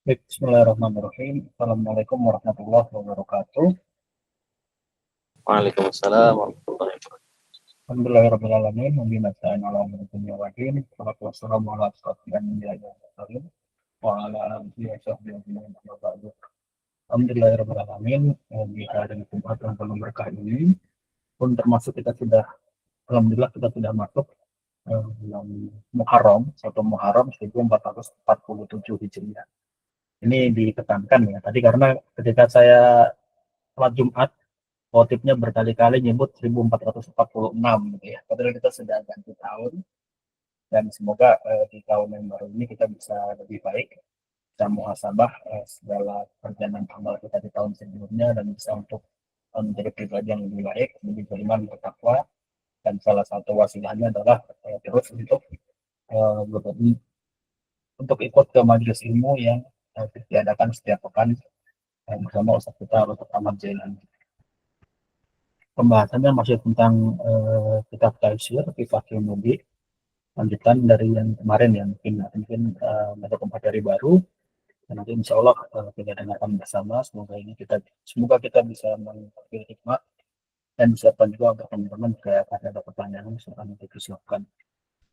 Baik, bismillahirrahmanirrahim. Assalamualaikum warahmatullahi wabarakatuh. Waalaikumsalam warahmatullahi wabarakatuh. Alhamdulillahirrahmanirrahim. Wabillahi ala dunia wadin. Wassalamu ala asrofil anbiya'i wal mursalin wa ala alihi wa sahbihi ajma'in. Amma ba'du. Alhamdulillahirrahmanirrahim. Di hari Jumat yang penuh berkah ini pun termasuk alhamdulillah kita sudah masuk bulan Muharram, 1 Muharram 1447 Hijriah. Ini ditekankan ya tadi karena ketika saya sholat Jumat, khotibnya berkali-kali nyebut 1446 gitu ya. Padahal kita sudah ganti tahun dan semoga di tahun yang baru ini kita bisa lebih baik, bisa muhasabah segala perjalanan amal kita di tahun sebelumnya dan bisa untuk menjadi pribadi yang lebih baik, lebih beriman, bertakwa, dan salah satu wasilahnya adalah terus berbagi untuk ikut ke majelis ilmu yang diadakan setiap pekan bersama Ustaz kita Ustaz Ahmad Jailan. Pembahasannya masih tentang kitab Taisir Fiqhul Mubin, lanjutan dari yang kemarin yang mungkin ada materi baru. Dan nanti insya Allah kita dengarkan bersama. Semoga kita bisa mengambil hikmah dan disiapkan juga untuk teman-teman jika ada pertanyaan silahkan nanti disiapkan.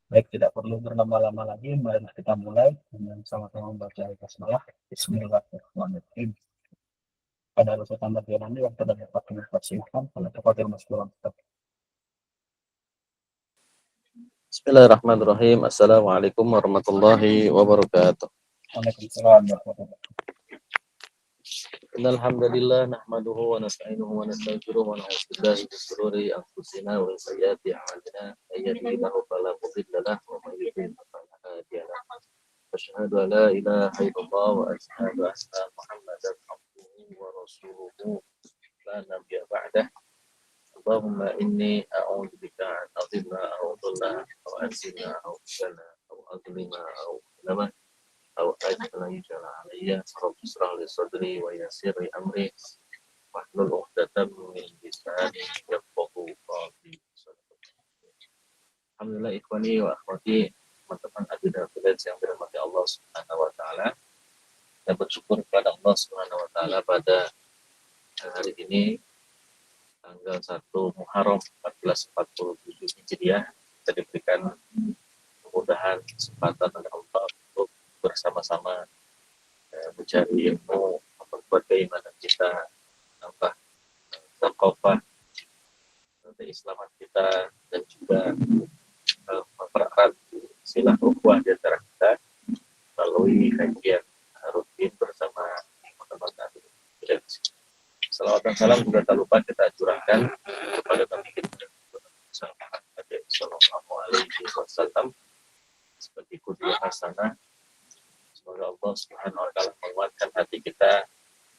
Baik, tidak perlu berlama-lama lagi, mari kita mulai dengan sama-sama membaca basmalah. Bismillahirrahmanirrahim. Pada Ustaz Ahmad Jailan waktu dan dapat dipersilahkan kalau tafadhol Mas Quran. Bismillahirrahmanirrahim. Assalamualaikum warahmatullahi wabarakatuh. Waalaikumsalam warahmatullahi wabarakatuh. Innal hamdalillah nahmaduhu wa nasta'inuhu wa nastaghfiruh wa na'udzu billahi min shururi anfusina wa min sayyiati a'malina. May yahdihillahu fala mudilla lahu wa may yudlil fala hadiya lahu. Asyhadu an la ilaha illallah wa asyhadu anna Muhammadan abduhu wa rasuluhu la nabiyya ba'dah. Allahumma inni a'udzubika an adilla aw dhalla aw ansina aw kana aw adlima aw lama aw ajala yujala alayya rabbi israh li sadri wa yassir li amri wahlul 'uqdatam min lisani yafqahu qawli. Alhamdulillah ikhwani wa akhwati, teman-teman ajudan yang dirahmati Allah Subhanahu wa taala. Kita bersyukur kepada Allah Subhanahu wa taala pada hari ini tanggal 1 Muharram 1447 Hijriah kita diberikan kemudahan kesempatan oleh Allah untuk bersama-sama mencari ilmu, memperkuat keimanan kita, tambah takofah keislaman kita, dan juga mempererat silah ukhuwah di antara kita melalui kajian rutin bersama teman-teman. Salawat dan salam juga tak lupa kita curahkan kepada Nabi kita Sallallahu Alaihi Wasallam seperti qudwah hasanah. Semoga Allah Subhanahu Wa Taala menguatkan hati kita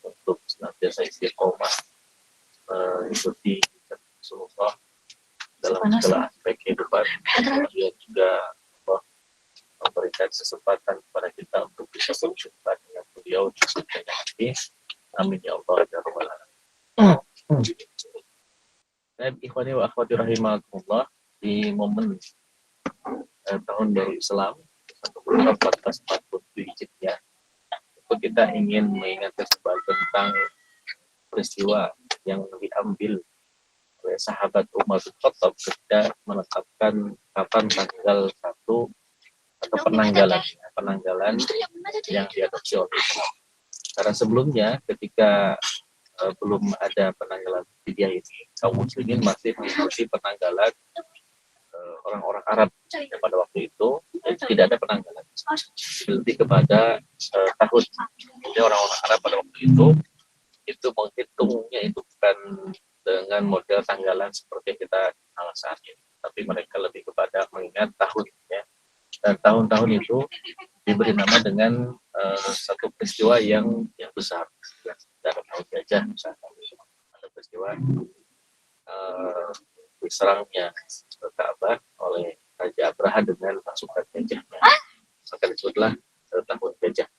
untuk senantiasa istiqomah mengikuti Rasulullah dalam segala aspek kehidupan. Dia juga memberikan kesempatan kepada kita untuk bisa berjumpa dengan beliau di surga nanti. Amin ya Allah ya Rabbal alamin. Ikhwani wa akhwati rahimakumullah, di momen tahun baru Islam 1447 Hijriah, itu kita ingin mengingatkan tentang peristiwa yang diambil oleh sahabat Umar bin Khattab ketika menetapkan kapan tanggal 1 atau penanggalan yang diadopsi oleh Islam. Karena sebelumnya ketika belum ada penanggalan fidyah ini, kaum muslimin masih mengikuti penanggalan orang-orang Arab yang pada waktu itu tidak ada penanggalan, lebih kepada tahun. Jadi orang-orang Arab pada waktu itu menghitungnya itu bukan dengan model tanggalan seperti yang kita kenal saat ini, tapi mereka lebih kepada mengingat tahun ya. Dan tahun-tahun itu diberi nama dengan satu peristiwa yang besar, dalam tahun gajah misalnya ada peristiwa diserangnya Ka'bah oleh Raja Abraha dengan pasukan gajahnya, maka disebutlah tahun gajah.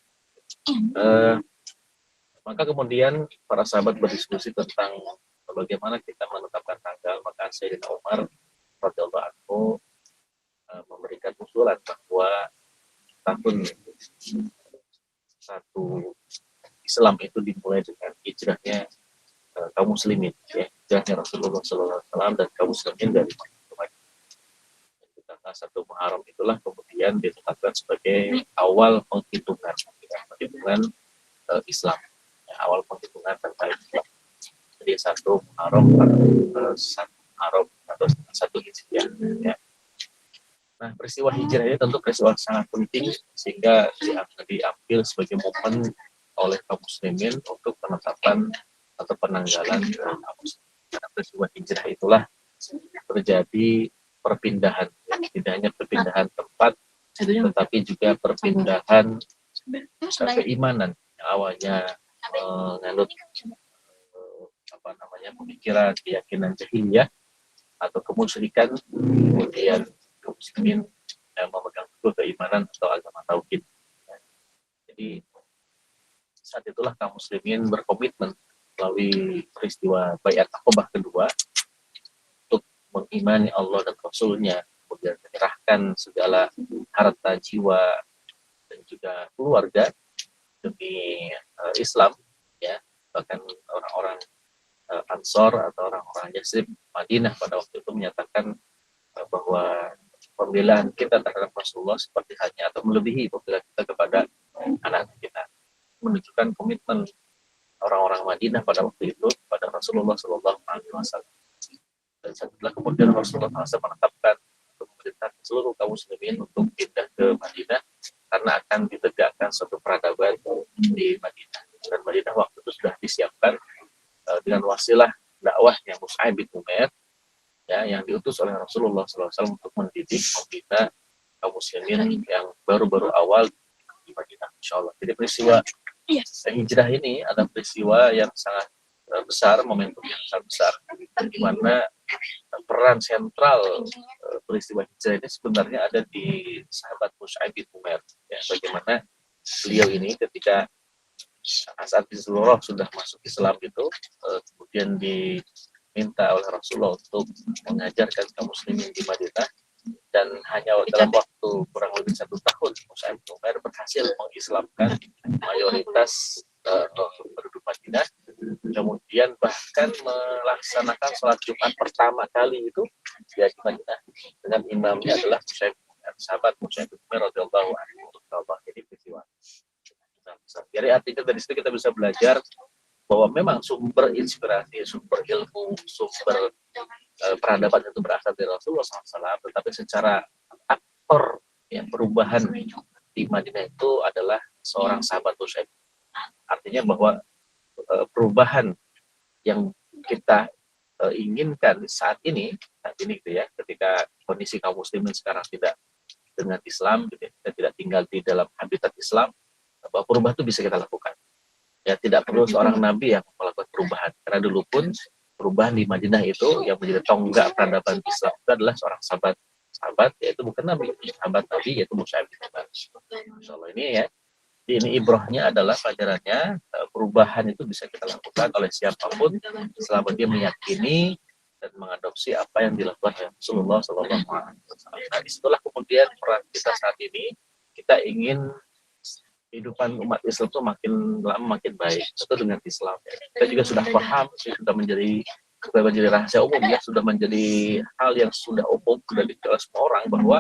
Maka kemudian para sahabat berdiskusi tentang bagaimana kita menetapkan tanggal. Maka Sayyidina Umar radhiyallahu anhu memberikan usulan bahwa tahun 1 Islam itu dimulai dengan hijrahnya kaum muslimin, ya, hijrahnya Rasulullah SAW dan kaum muslimin dari Makkah ke Madinah. Tanggal 1 Muharram itulah kemudian ditetapkan sebagai awal penghitungan Islam, ya, awal penghitungan tentang Islam. Jadi 1 Muharram, 1 Muharram atau 1 Hijriah, ya. Nah, peristiwa hijrah ini tentu peristiwa sangat penting sehingga diambil sebagai momen oleh kaum muslimin untuk penetapan atau penanggalan kaum muslimin. Karena peristiwa hijrah itulah terjadi perpindahan, tidak hanya perpindahan tempat, tetapi juga perpindahan keimanan yang awalnya menganut pemikiran keyakinan jahiliyah atau kemusyrikan, kemudian kaum muslimin yang memegang teguh keimanan atau agama tauhid. Jadi saat itulah kaum muslimin berkomitmen melalui peristiwa Baiat Aqabah kedua untuk mengimani Allah dan Rasul-Nya, kemudian menyerahkan segala harta jiwa dan juga keluarga demi Islam, ya. Bahkan orang-orang Ansor atau orang-orang Yasrib Madinah pada waktu itu menyatakan bahwa pembelaan kita terhadap Rasulullah seperti hanya atau melebihi pembelaan kita kepada anak kita, menunjukkan komitmen orang-orang Madinah pada waktu itu kepada Rasulullah SAW. Dan setelah kemudian Rasulullah SAW menetapkan untuk memerintahkan seluruh kaum muslimin untuk pindah ke Madinah karena akan ditegakkan suatu peradaban di Madinah. Dan Madinah waktu itu sudah disiapkan dengan wasilah dakwahnya Mus'ab bin Umair, ya, yang diutus oleh Rasulullah SAW untuk mendidik, membina kaum muslimin yang baru-baru awal di Madinah, insyaallah. Jadi peristiwa hijrah ini adalah peristiwa yang sangat besar, momentum yang sangat besar, di mana peran sentral peristiwa hijrah ini sebenarnya ada di sahabat Mus'ab bin Umair, ya, bagaimana beliau ini ketika saat Rasulullah sudah masuk Islam itu, kemudian diminta oleh Rasulullah untuk mengajarkan kaum muslimin di Madinah, dan hanya dalam waktu kurang lebih 1 tahun Mus'ab bin Umair berhasil mengislamkan mayoritas penduduk Madinah, kemudian bahkan melaksanakan sholat Jumat pertama kali itu di Madinah dengan imamnya adalah sahabat Mus'ab bin Umair radhiyallahu anhu. Jadi peristiwa. Jadi artinya dari situ kita bisa belajar bahwa memang sumber inspirasi, sumber ilmu, sumber peradaban itu berasal dari Rasulullah SAW, tetapi secara aktor yang perubahan di Madinah itu adalah seorang sahabat Mus'ab. Artinya bahwa perubahan yang kita inginkan saat ini gitu ya, ketika kondisi kaum muslimin sekarang tidak dengan Islam, gitu ya, kita tidak tinggal di dalam habitat Islam, bahwa perubahan itu bisa kita lakukan. Ya, tidak perlu seorang nabi yang melakukan perubahan. Karena dulu pun perubahan di Madinah itu yang menjadi tonggak peradaban Islam itu adalah seorang sahabat, yaitu bukan nabi, sahabat nabi, yaitu Mus'ab bin Umair. Insyaallah ini ya. Ini ibrahnya adalah pelajarannya, perubahan itu bisa kita lakukan oleh siapapun selama dia meyakini dan mengadopsi apa yang dilakukan oleh Rasulullah SAW. Nah, disitulah kemudian peran kita saat ini. Kita ingin kehidupan umat Islam itu makin lama makin baik, itu dengan Islam. Kita juga sudah paham, sudah menjadi rahasia umum, ya, sudah menjadi hal yang sudah umum, sudah diketahui semua orang bahwa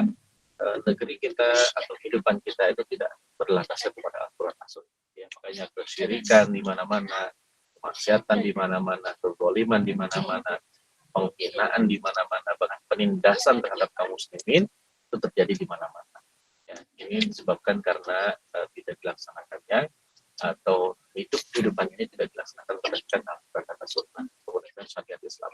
negeri kita atau kehidupan kita itu tidak berlandaskan kepada Al-Quran As-Sunnah. Ya, makanya kesyirikan di mana-mana, kemaksiatan di mana-mana, kezaliman di mana-mana, penghinaan di mana-mana, bahkan penindasan terhadap kaum muslimin itu terjadi di mana-mana. Ya, ini disebabkan karena tidak dilaksanakannya atau kehidupan ini tidak dilaksanakan berdasarkan Al-Quran As-Sunnah, kemudian syariat Islam.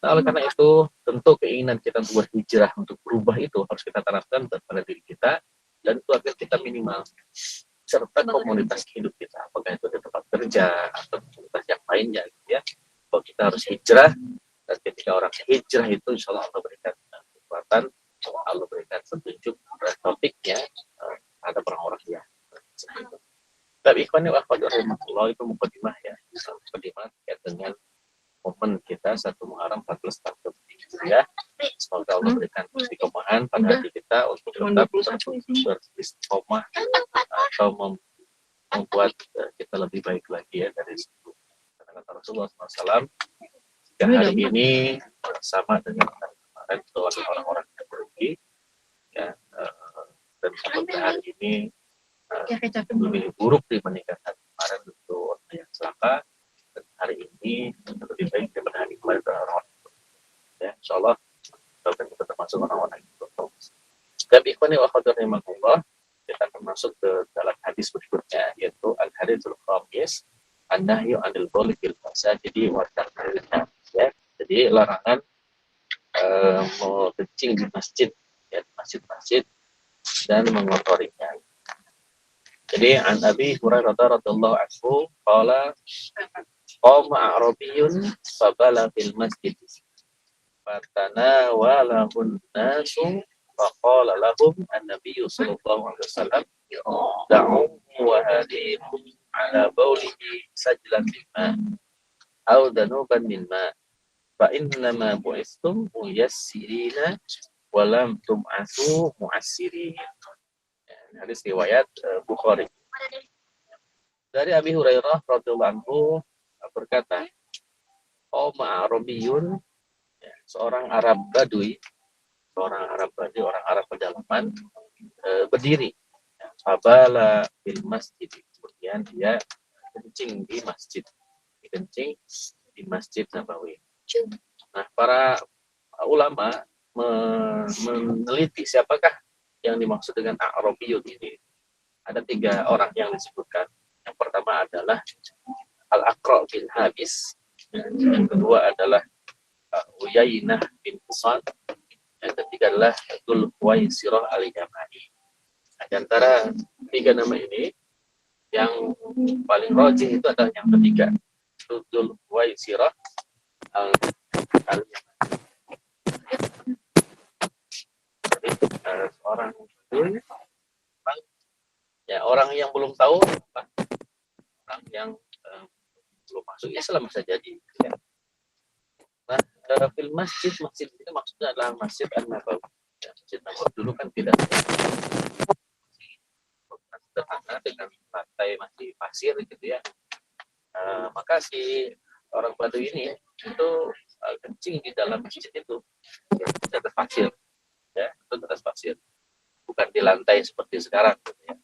Nah, oleh karena itu, tentu keinginan kita untuk berhijrah, untuk berubah itu harus kita tanamkan pada diri kita dan keluarga kita minimal, serta komunitas hidup kita, apakah itu di tempat kerja atau komunitas yang lainnya, gitu ya. Bahwa kita harus hijrah, dan ketika orang hijrah itu insya Allah berikan kekuatan, Allah berikan petunjuk dan topiknya ada orang-orang yang tapi ikhwan wa akhwat rahimahullah, itu mukadimah ya, mukadimah terkait dengan momen kita 1 Muharram 1441 ya. Semoga Allah berikan istiqomahan pada hati kita untuk tetap beristiqomah atau membuat kita lebih baik lagi ya dari situ. Karena kata Rasulullah SAW, jika hari ini sama dengan hari kemarin itu orang-orang yang berugi, ya, dan seperti hari ini lebih buruk dibandingkan hari kemarin itu orang yang celaka, dan hari ini lebih baik daripada hari kemarin itu orang-orang ya, insya Allah kita termasuk orang-orang itu. Dan ikhwani wa akhwati rahimakumullah, kita termasuk ke dalam hadis berikutnya, yaitu al-haditsul khamis an-nahyu 'anil bauli fil masajidi wa tarkil ya. Jadi larangan mau kencing di masjid ya, masjid-masjid dan mengotorinya. Jadi an Abi Hurairah radhiyallahu anhu qala qama a'rabiyyun fabala fil masjid fatanawalahun nasu faqala lahum an-nabiyyu sallallahu alaihi wasallam da'u wa hadikum ala baulihi sajlan mimma aw danuban mimma fa innama bu'istum muyassirina wa lam tum'asu mu'assirin. Hadis riwayat Bukhari. Dari Abi Hurairah radhiyallahu anhu berkata, qama Arabiyun, seorang Arab Badui, orang Arab pedalaman, berdiri. Fabala bil masjid, kemudian dia kencing di masjid, kencing di Masjid Nabawi. Nah, para ulama meneliti siapakah yang dimaksud dengan A'rabiyun ini. Ada 3 orang yang disebutkan. Yang pertama adalah Al-Aqra' bin Habis, yang kedua adalah Uyainah bin Husain, yang ketiga adalah Dzul Khuwaisirah al-Yamani. Nah, di antara 3 nama ini, yang paling rajih itu adalah yang ketiga, Dzul Khuwaisirah al-Yamani. Seorang orang yang belum tahu, orang yang belum masuk Islam bisa jadi. Ya. Nah, fil masjid ini maksudnya adalah Masjid An-Nabawi. Ya, Masjid Nabawi dulu kan tidak sederhana dengan lantai masih pasir gitu ya. Maka si orang Baduy ini itu kencing di dalam masjid itu di atas pasir, ya, itu di atas pasir, bukan di lantai seperti sekarang. Gitu ya.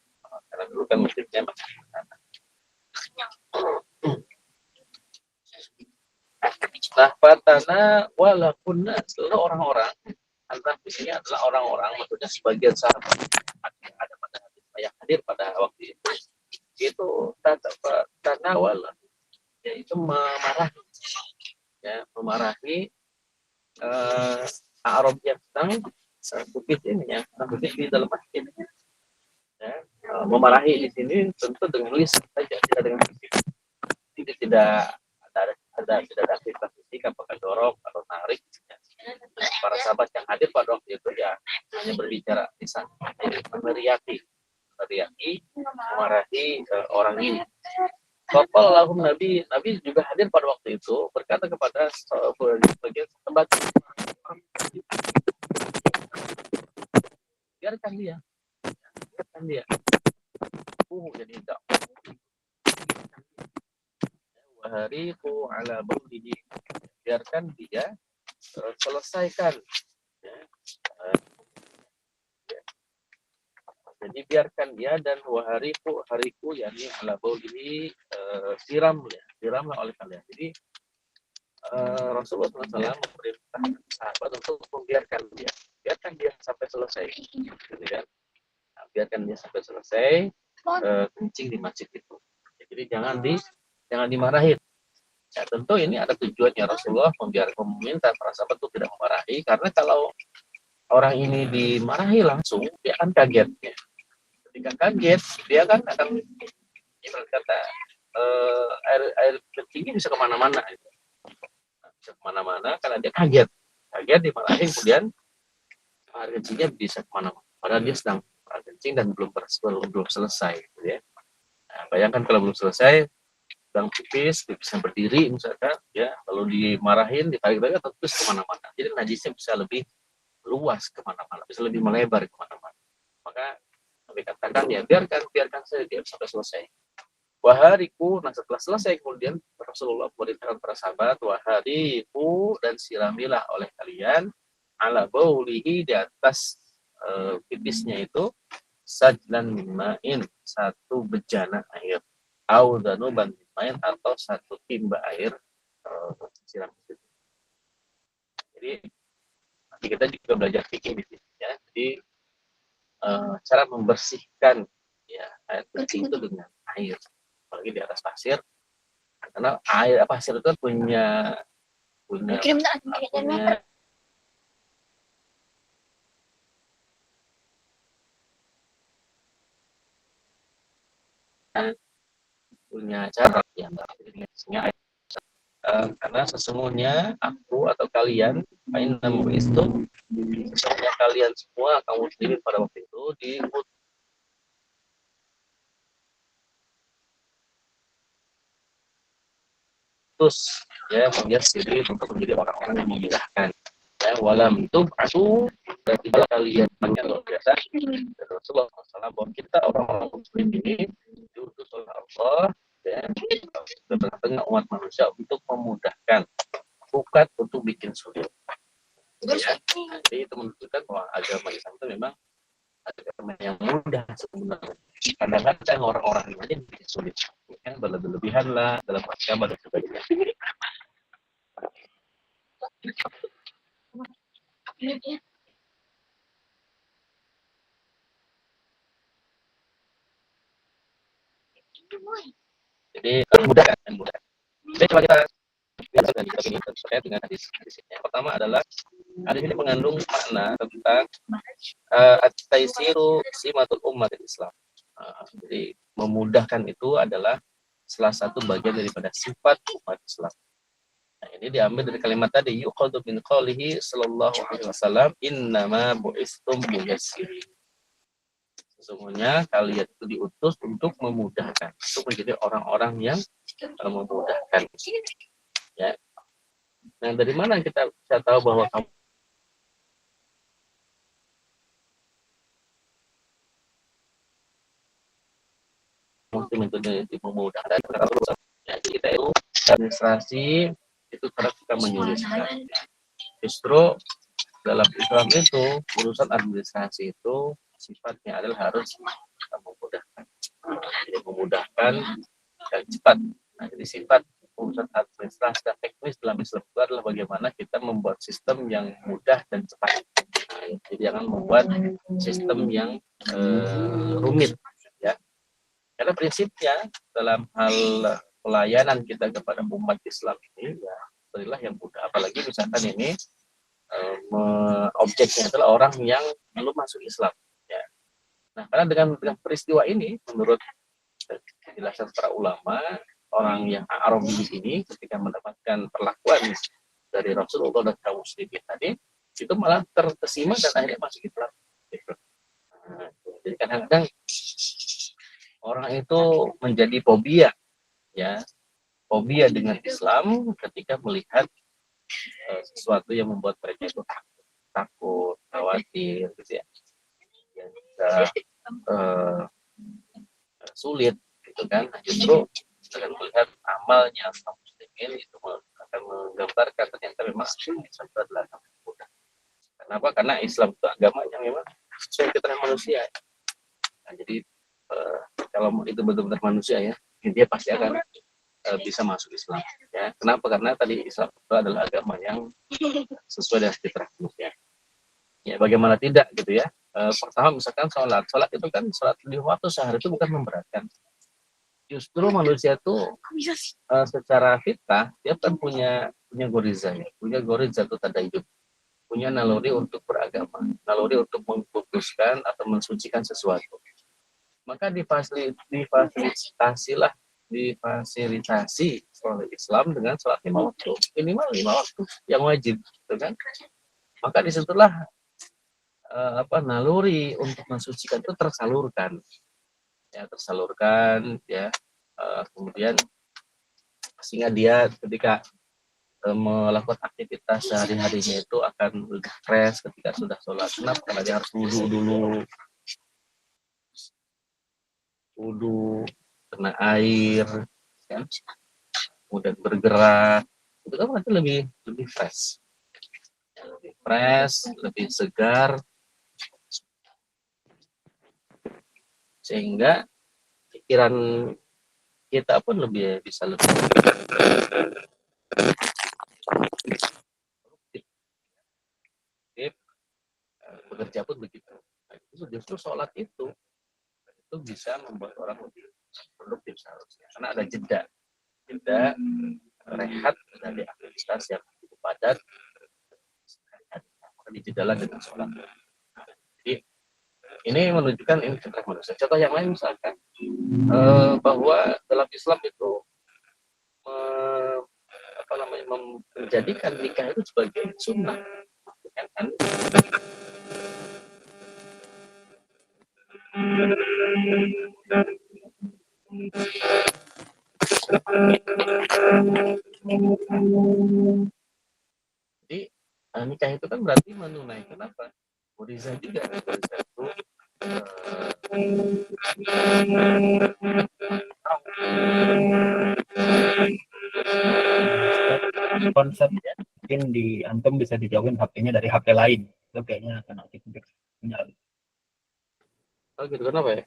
Karena dulu kan masjidnya masih nah, fatana walakunna, seluruh orang-orang, antara di sini adalah orang-orang, maksudnya sebagian sahabat ada pada hadis yang hadir pada waktu itu tanawala, yaitu memarahi Arab yang sedang bukit ini ya, bukit di dalam masjid. Ya, memarahi di sini tentu dengan lisan saja, tidak dengan fisik. Jadi tidak ada aktivitas fisik, apakah dorong atau tarik. Ya. Para sahabat yang hadir pada waktu itu ya hanya berbicara lisan, meneriaki, memarahi orang ini. Bapak lahum Nabi juga hadir pada waktu itu, berkata kepada sebagian tempat, biarkan dia. Jadi tidak. Wahariku ala baulihi, biarkan dia selesaikan. Jadi biarkan dia, dan hariku yakni ala baulihi, siramlah oleh kalian. Jadi Rasulullah SAW memerintah sahabat untuk membiarkan dia sampai selesai, gitu kan? Nah, biarkan dia sampai selesai kencing di masjid itu. Jadi jangan dimarahin. Ya, tentu ini ada tujuannya Rasulullah meminta para sahabat itu tidak memarahi, karena kalau orang ini dimarahi langsung, dia akan kaget. Ya. Ketika kaget, dia kan akan ibarat kata air kencingnya bisa kemana-mana. Bisa kemana-mana karena dia kaget dimarahi, kemudian air kencingnya bisa kemana-mana. Padahal dia sedang kencing dan belum selesai. Gitu ya. Nah, bayangkan kalau belum selesai, sedang pipis yang berdiri misalkan, ya, lalu dimarahin, ditarik-tarik atau terus kemana-mana. Jadi najisnya bisa lebih luas kemana-mana, bisa lebih melebar kemana-mana. Maka kami katakan ya biarkan saja dia sampai selesai. Wahariku, nah setelah selesai kemudian Rasulullah memerintahkan para sahabat, wahariku, dan siramilah oleh kalian ala baulihi, di atas pipisnya itu, sajlan mimain, satu bejana air, au danuban mimain, atau satu timba air siram. Jadi nanti kita juga belajar fikih di sini ya. Jadi cara membersihkan ya air kencing itu dengan air, apalagi di atas pasir, karena air pasir itu punya punya punya punya cara yang dengan air. Karena sesungguhnya aku atau kalian, namu itu, sesungguhnya kalian semua kaum muslimin pada waktu itu diutus ya menjadi diri untuk menjadi orang-orang yang memudahkan. Ya, walam tub'atu, dan tidak kalian banyak luar biasa. Dan Rasulullah SAW bahwa kita orang-orang muslim ini diutus oleh Allah ya, ke tengah-tengah umat manusia untuk memudahkan, bukan untuk bikin sulit. Ya, jadi itu menunjukkan bahwa agama Islam itu memang agama yang mudah sebenarnya. Kadang-kadang orang-orang ini aja bikin sulit, kan berlebihan lah dalam agama dan sebagainya. Jadi mudah kan, mudah. Jadi coba kita lihat ini terkait dengan hadis-hadis ini. Yang pertama adalah hadis ini mengandung makna tentang at-taisiru simatul umat Islam. Jadi memudahkan itu adalah salah satu bagian daripada sifat umat Islam. Nah, ini diambil dari kalimat tadi, yuqadu min qawlihi sallallahu alaihi wasallam, innama bu'istum muyassirin. Sesungguhnya kalian itu diutus untuk memudahkan, untuk menjadi orang-orang yang memudahkan. Ya. Nah, dari mana kita bisa tahu bahwa kamu muslim itu memudahkan? Ya, kita itu administrasi itu cara kita menyulitkan. Justru dalam Islam itu urusan administrasi itu sifatnya adalah harus memudahkan. Jadi memudahkan dan cepat. Nah, jadi sifat urusan administrasi dan teknis dalam Islam itu adalah bagaimana kita membuat sistem yang mudah dan cepat. Nah, jadi jangan membuat sistem yang rumit, ya. Karena prinsipnya dalam hal pelayanan kita kepada umat Islam ini, ya berilah yang mudah. Apalagi misalkan ini objeknya adalah orang yang belum masuk Islam. Ya. Nah, karena dengan peristiwa ini, menurut penjelasan para ulama, orang yang Arabi ini ketika mendapatkan perlakuan dari Rasulullah dan kaum muslimin tadi, itu malah terkesima dan akhirnya masuk Islam. Nah, jadi kadang-kadang orang itu menjadi fobia, ya, fobia dengan Islam ketika melihat sesuatu yang membuat mereka itu takut, khawatir, gitu ya, yang bisa sulit, gitu kan. Nah, justru dengan melihat amalnya kaum muslimin itu akan menggambarkan ternyata memang Islam itu adalah agama yang mudah. Kenapa? Karena Islam itu agama yang memang sesuai fitrah manusia. Nah, jadi kalau itu benar-benar manusia ya, dia pasti akan bisa masuk Islam. Ya, kenapa? Karena tadi Islam itu adalah agama yang sesuai dengan fitrah manusia. Ya, bagaimana tidak gitu ya? Pertama misalkan sholat itu kan sholat di waktu sehari itu bukan memberatkan. Justru manusia itu secara fitrah dia kan punya goriza, ya. Punya goriza itu tadayun, punya naluri untuk beragama, naluri untuk mengkuduskan atau mensucikan sesuatu. Maka difasilitasi oleh Islam dengan sholat 5 waktu, minimal 5 waktu yang wajib, gitu kan? Maka disitulah naluri untuk mensucikan itu tersalurkan, ya, kemudian sehingga dia ketika melakukan aktivitas sehari-harinya itu akan lebih fresh ketika sudah sholat. Kenapa? Karena dia harus wudhu kena air, kan? Kemudian bergerak, itu kan nanti lebih fresh, lebih segar, sehingga pikiran kita pun bisa lebih produktif, bekerja pun begitu. Nah, itu justru sholat itu bisa membuat orang lebih produktif seharusnya, karena ada jeda rehat dari aktivitas yang cukup padat, dijedalah dengan sholat. Jadi ini menunjukkan ini fitrah manusia. Contoh yang lain misalkan bahwa dalam Islam itu menjadikan nikah itu sebagai sunnah, kan? Jadi nikah itu kan berarti menunaikan apa? Fariidah juga. Fariidah itu konsep mungkin di antum bisa dijauhin HP-nya dari HP lain, itu kayaknya akan aktif sinyal. Oh gitu, kenapa ya?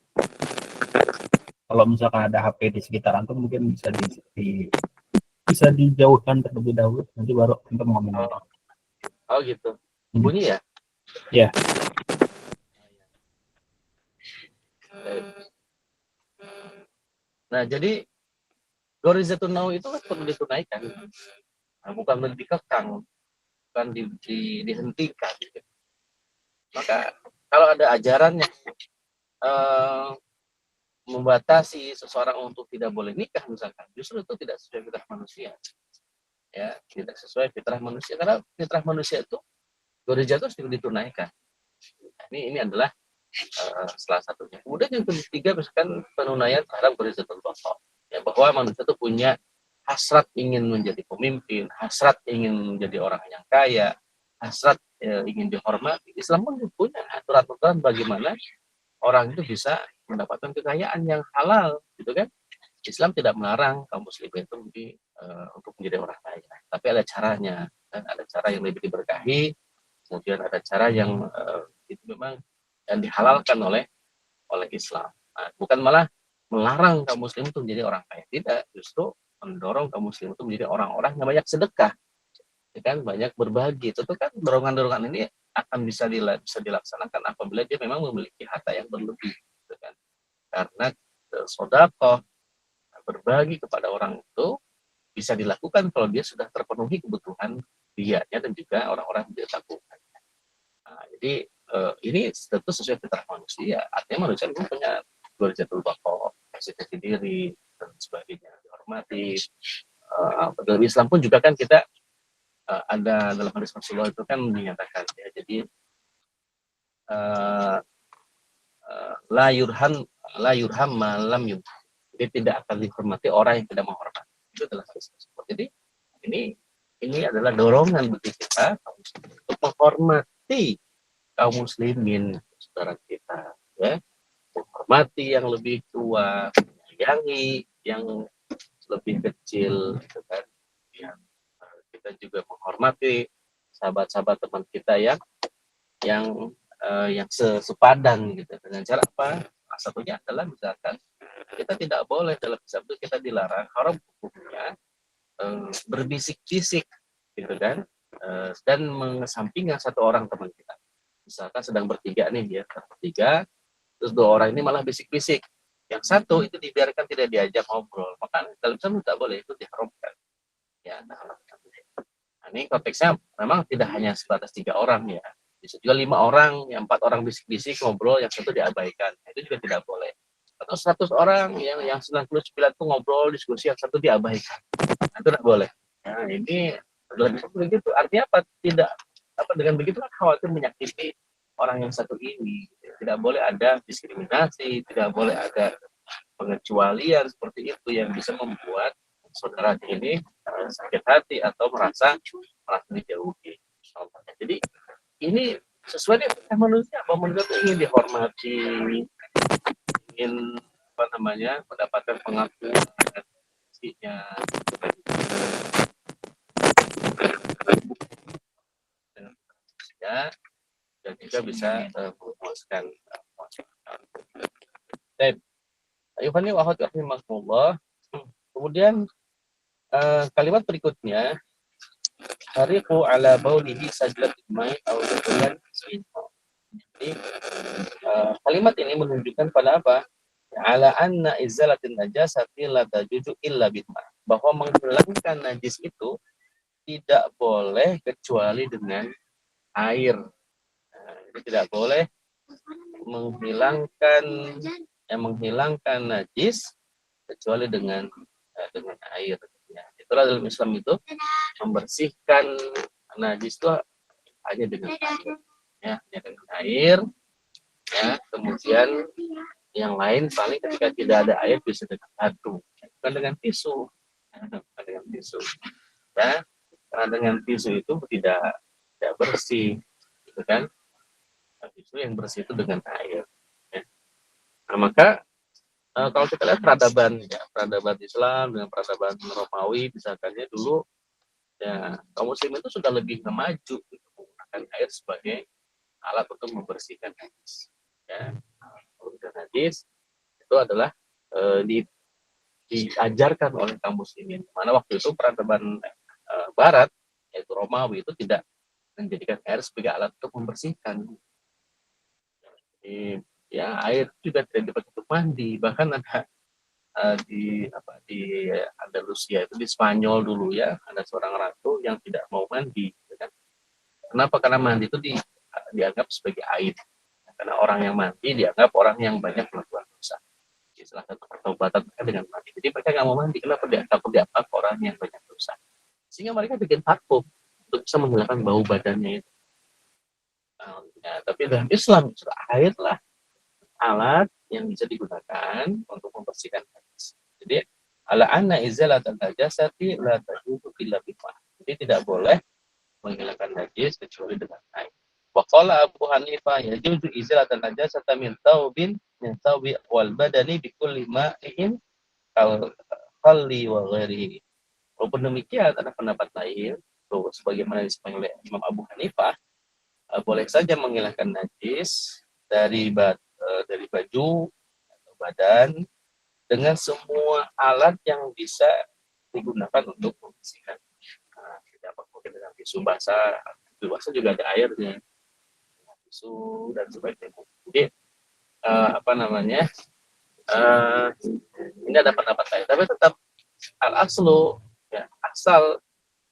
Kalau misalkan ada HP di sekitar antum mungkin bisa dijauhkan terlebih dahulu, nanti baru antum ngomong. Oh gitu, bunyi ya? Ya. Nah jadi Gorizatun Nau itu kan perlu ditunaikan, nah, bukan dikekang, bukan dihentikan. Gitu. Maka kalau ada ajaran yang membatasi seseorang untuk tidak boleh nikah misalkan, justru itu tidak sesuai fitrah manusia. Ya, tidak sesuai fitrah manusia, karena fitrah manusia itu Gorizatun harus ditunaikan. Nah, ini adalah salah satunya. Kemudian yang ketiga misalkan penunaian terhadap Gorizatun Baqarah. Ya, bahwa manusia itu punya hasrat ingin menjadi pemimpin, hasrat ingin menjadi orang yang kaya, hasrat ingin dihormati. Islam pun punya aturan-aturan bagaimana orang itu bisa mendapatkan kekayaan yang halal, gitu kan? Islam tidak melarang kaum muslimin itu untuk menjadi orang kaya, tapi ada caranya, kan? Ada cara yang lebih diberkahi, kemudian ada cara yang itu memang yang dihalalkan oleh Islam. Nah, bukan malah melarang kaum muslim itu menjadi orang kaya, tidak, justru mendorong kaum muslim itu menjadi orang-orang yang banyak sedekah, ya kan, banyak berbagi. Itu kan dorongan-dorongan ini akan bisa dilaksanakan apabila dia memang memiliki harta yang berlebih, gitu kan. Karena sedekah, berbagi kepada orang itu bisa dilakukan kalau dia sudah terpenuhi kebutuhan dianya dan juga orang-orang yang dia takutkan. Nah, jadi ini tentu sesuai fitrah manusia. Artinya manusia itu punya Gorizatun Baqarah, jati diri dan sebagainya, dihormati. Dalam Islam pun juga kan kita ada dalam hadis Rasulullah itu kan menyatakan ya, jadi la yurham malam yurham. Jadi tidak akan dihormati orang yang tidak menghormati. Itu adalah hadis Rasulullah. Jadi ini adalah dorongan bagi kita untuk menghormati kaum muslimin, saudara kita, ya, menghormati yang lebih tua, menyayangi yang lebih kecil, gitu kan. Yang kita juga menghormati sahabat-sahabat teman kita yang sepadan, gitu. Dengan cara apa? Salah satunya adalah misalkan kita tidak boleh dalam Islam itu kita dilarang, haram hukumnya berbisik-bisik, gitu kan, dan mengesampingkan satu orang teman kita. Misalkan sedang bertiga nih, ya bertiga, terus dua orang ini malah bisik-bisik, yang satu itu dibiarkan tidak diajak ngobrol, maka dalam Islam tidak boleh, itu diharamkan. Ya, nah ini konteksnya memang tidak hanya sebatas 3 orang, ya, bisa juga 5 orang, yang 4 orang bisik-bisik ngobrol, yang satu diabaikan, itu juga tidak boleh. Atau 100 orang yang 99 itu ngobrol diskusi, yang satu diabaikan, nah, itu tidak boleh. Nah ini lebih begitu, artinya apa? Tidak apa, dengan begitu kan khawatir menyakiti orang yang satu ini. Tidak boleh ada diskriminasi, tidak boleh ada pengecualian seperti itu yang bisa membuat saudara ini sakit hati atau merasa dijauhi. Jadi ini sesuai dengan manusia, bahwa manusia itu ingin dihormati, ingin mendapatkan pengakuan ya, dan juga bisa memuaskan. Baik, ayuhani wa akhwati rahimakumullah. Kemudian kalimat berikutnya, hariqu ala baulihi sajdatul mai aw dukhulun sinna. Jadi kalimat ini menunjukkan pada apa? Ala anna izalatin najasati la tajuzu illa bima. Bahwa menghilangkan najis itu tidak boleh kecuali dengan air. Jadi tidak boleh menghilangkan najis kecuali dengan air. Ya, itulah dalam Islam itu membersihkan najis itu hanya dengan air. Ya, hanya dengan air. Ya, kemudian yang lain paling ketika tidak ada air bisa dengan batu, bukan dengan tisu. Bukan dengan tisu. Ya, karena dengan tisu itu tidak bersih, gitu kan? Tisu yang bersih itu dengan air. Ya. Nah, maka kalau kita lihat peradaban Islam dengan peradaban Romawi, misalkannya dulu, ya kaum muslim itu sudah lebih maju untuk menggunakan air sebagai alat untuk membersihkan najis. Ya, membersihkan najis itu adalah diajarkan oleh kaum muslimin. Mana waktu itu peradaban Barat, yaitu Romawi, itu tidak menjadikan air sebagai alat untuk membersihkan. Ya, air juga tidak dipakai untuk mandi. Bahkan ada di Andalusia itu, di Spanyol dulu ya, ada seorang ratu yang tidak mau mandi. Ya kan? Kenapa? Karena mandi itu dianggap sebagai aib. Karena orang yang mandi dianggap orang yang banyak melakukan dosa. Salah satu pertobatan mereka dengan mandi. Jadi mereka nggak mau mandi. Kenapa? Takut dianggap orang yang banyak dosa. Sehingga mereka bikin parfum untuk bisa menghilangkan bau badannya itu. Ya, tapi dalam Islam air lah alat yang bisa digunakan untuk membersihkan najis. Jadi ala anna izalatul najasati la tajuzu illa bima. Jadi tidak boleh menghilangkan najis kecuali dengan air. Wa qala Abu Hanifah yajuzu izalatul najasata min thawbin wal badani bi kulli ma'in kal-khalli wa ghairihi. Walaupun demikian ada pendapat lain, sebagaimana disebutkan oleh Imam Abu Hanifah, boleh saja menghilangkan najis dari baju atau badan dengan semua alat yang bisa digunakan untuk membersihkan. Tidak mungkin dengan tisu basah juga ada airnya, tisu dan sebagainya. Jadi ini ada pendapat lain, tapi tetap al-aslu, ya, asal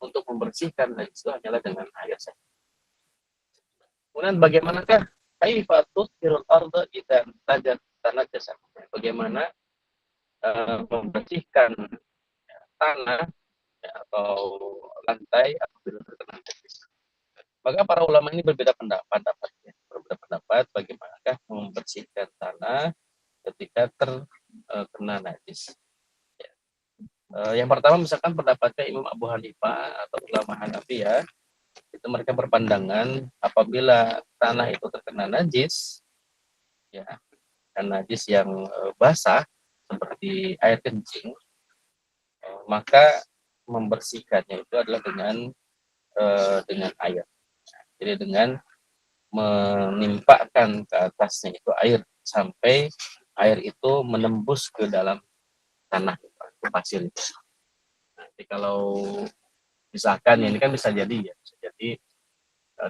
untuk membersihkan najis itu hanyalah dengan air saja. Kemudian bagaimanakah kaifa tuthirul arda idza tanah jasa? Bagaimana membersihkan tanah atau lantai apabila terkena najis? Maka para ulama ini berbeda pendapat bagaimanakah membersihkan tanah ketika terkena najis. Yang pertama misalkan pendapatnya Imam Abu Hanifah atau ulama Hanafi, ya, itu mereka berpandangan apabila tanah itu terkena najis, ya, dan najis yang basah seperti air kencing, maka membersihkannya itu adalah dengan air. Jadi dengan menimpakan ke atasnya itu air sampai air itu menembus ke dalam tanah, ke pasir itu. Nanti kalau misalkan ini kan bisa jadi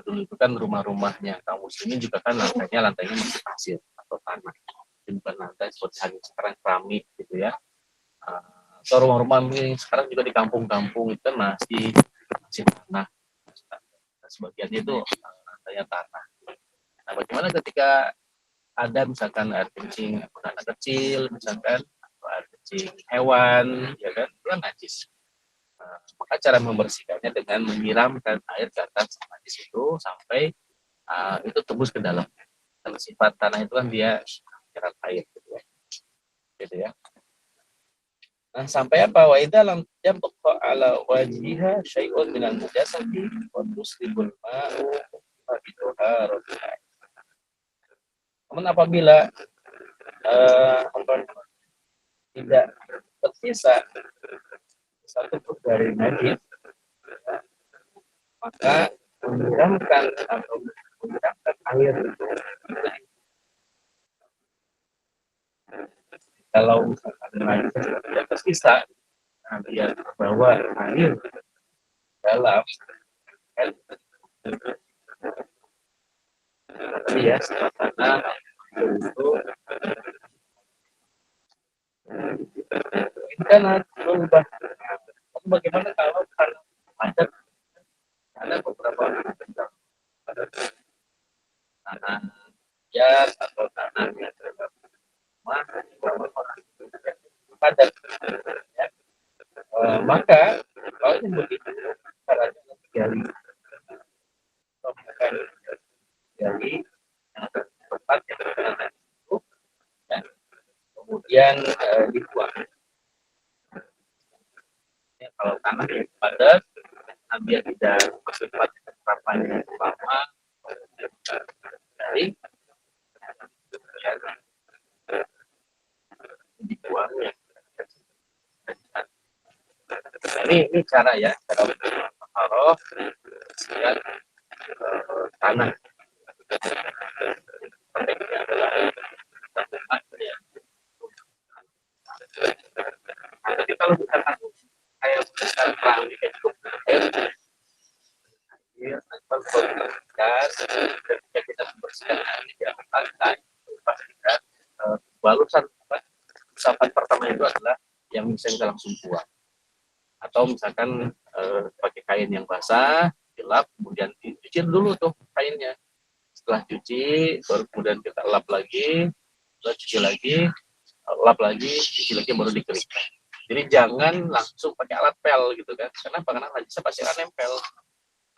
dulu itu kan rumah-rumahnya kaum muslimin juga kan lantainya masih pasir atau tanah, jadi bukan lantai seperti hanya sekarang keramik gitu ya. Atau rumah-rumah yang sekarang juga di kampung-kampung itu kan masih tanah, sebagiannya itu lantainya tanah. Nah, bagaimana ketika ada misalkan air kencing anak kecil, misalkan air kencing hewan, ya kan, itu kan najis. Maka cara membersihkannya dengan menyiramkan air ke atas najis itu sampai itu tembus ke dalam. Karena sifat tanah itu kan dia menyerap air, gitu ya. Nah, sampai apa? Wa idza lam yabqa ala wajhiha syai'un min al-najasati wa tusribul ma'u fa bituha. Namun apabila tidak tersisa satu pun dari najis, maka menyiramkan atau menyiramkan air itu. Kalau misalkan najis tidak tersisa, nah dia terbawa air dalam kan, ya suasana itu kan berubah. Bagaimana kalau tanah padat? Ada beberapa tanah liat atau tanah yang terdapat rumah padat, ya. Maka kalau yang begitu caranya digali, bukan gali yang tempat yang terkena itu, ya. Kemudian dibuang. Ya, kalau tanah yang padat, biar tidak bersifat harapannya lama, dari ya, dibuang ya. Ini cara ya, cara taruh ya, tanah. Tapi kalau misalkan kayak perang itu ketika kita membersihkan di atas lantai, pastikan balusan usapan pertama itu adalah yang bisa kita langsung buang, atau misalkan pakai kain yang basah dilap, kemudian dicuci dulu tuh kainnya. Setelah cuci baru kemudian kita lap lagi, terus cuci lagi, lap lagi, cuci lagi, baru dikeringkan. Jadi jangan langsung pakai alat pel gitu kan, karena najisnya pasti akan nempel.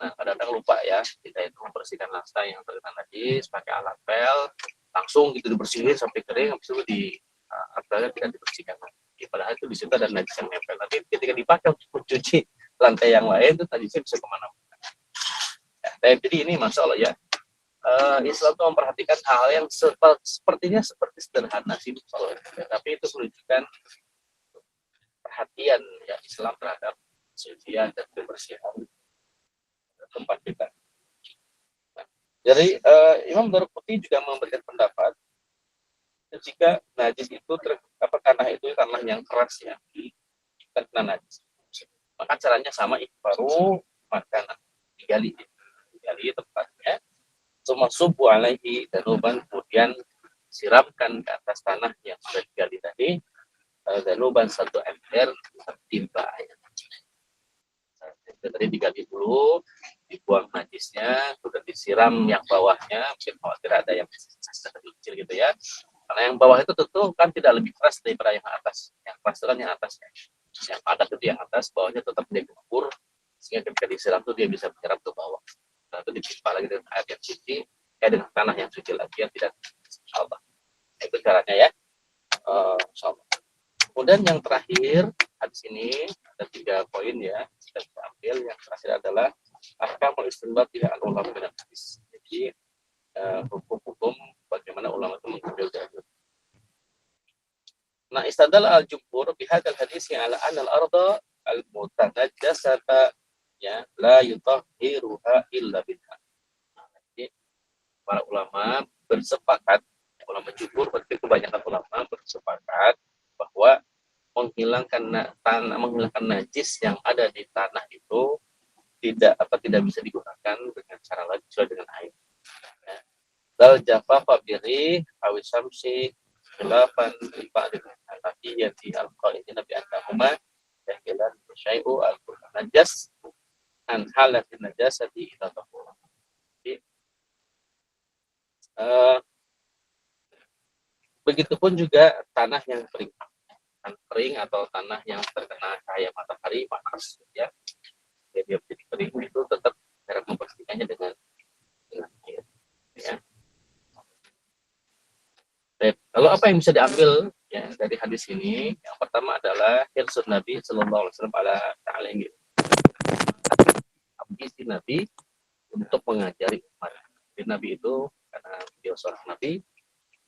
Nah, kadang-kadang lupa ya, kita itu membersihkan lantai yang terkena najis pakai alat pel, langsung gitu dibersihin sampai kering, habis itu alatnya tidak dibersihkan lagi. Padahal itu di situ ada najis yang nempel. Tapi ketika dipakai untuk mencuci lantai yang lain, itu najisnya bisa kemana-mana. Ya, jadi ini masya Allah ya, Islam itu memperhatikan hal yang sepertinya seperti sederhana sih, ya, tapi itu menunjukkan perhatian ya Islam terhadap kesucian dan kebersihan tempat kita. Nah, jadi Imam Daruqutni juga memberikan pendapat jika najis itu tanah itu tanah yang keras ya, terkena najis, maka caranya sama, baru makanan digali tempatnya, semua subuh alaihi danuban, kemudian siramkan ke atas tanah yang sudah digali tadi, danuban satu ember timba air. Tadi digali dulu, dibuang najisnya, sudah disiram yang bawahnya, mungkin khawatir ada yang kecil gitu ya, karena yang bawah itu tentu kan tidak lebih keras daripada yang atas. Yang keras itu kan yang atasnya, yang padat itu yang atas, bawahnya tetap dia gembur, sehingga ketika disiram itu dia bisa menyerap ke bawah. Nah, itu ditimpa lagi dengan air yang suci, dengan tanah yang suci lagi yang tidak, insyaallah. Itu caranya ya, insyaallah. Kemudian yang terakhir, hadis ini ada 3 poin ya, kita bisa ambil. Yang terakhir adalah ahkamul istinbat tidak ulama dengan hadis. Jadi hukum-hukum bagaimana ulama itu mengambil dalil. Nah, istadalla al-jumhur bihadzal hadis ala anna al-arda al-mutanajjasata ya la yutahhiruha illa billah. Jadi para ulama bersepakat, ulama jumhur berarti kebanyakan ulama bersepakat bahwa menghilangkan najis yang ada di tanah itu tidak bisa digunakan dengan cara lain kecuali dengan air. Ya. Dal jafafa biri awis samsi khilafan li ba'd al-hanafiyyati al-qailina bi annahuma yahilan syai'u al-najas an halatin najasati ila tahur. Begitupun juga tanah yang kering atau tanah yang terkena cahaya matahari panas ya, dia menjadi kering, itu tetap cara membersihkannya dengan air ya. Lalu apa yang bisa diambil ya dari hadis ini? Yang pertama adalah hirsun Nabi sallallahu alaihi wasallam ala ta'lim, ambisi Nabi untuk mengajari umat. Jadi Nabi itu karena beliau seorang Nabi,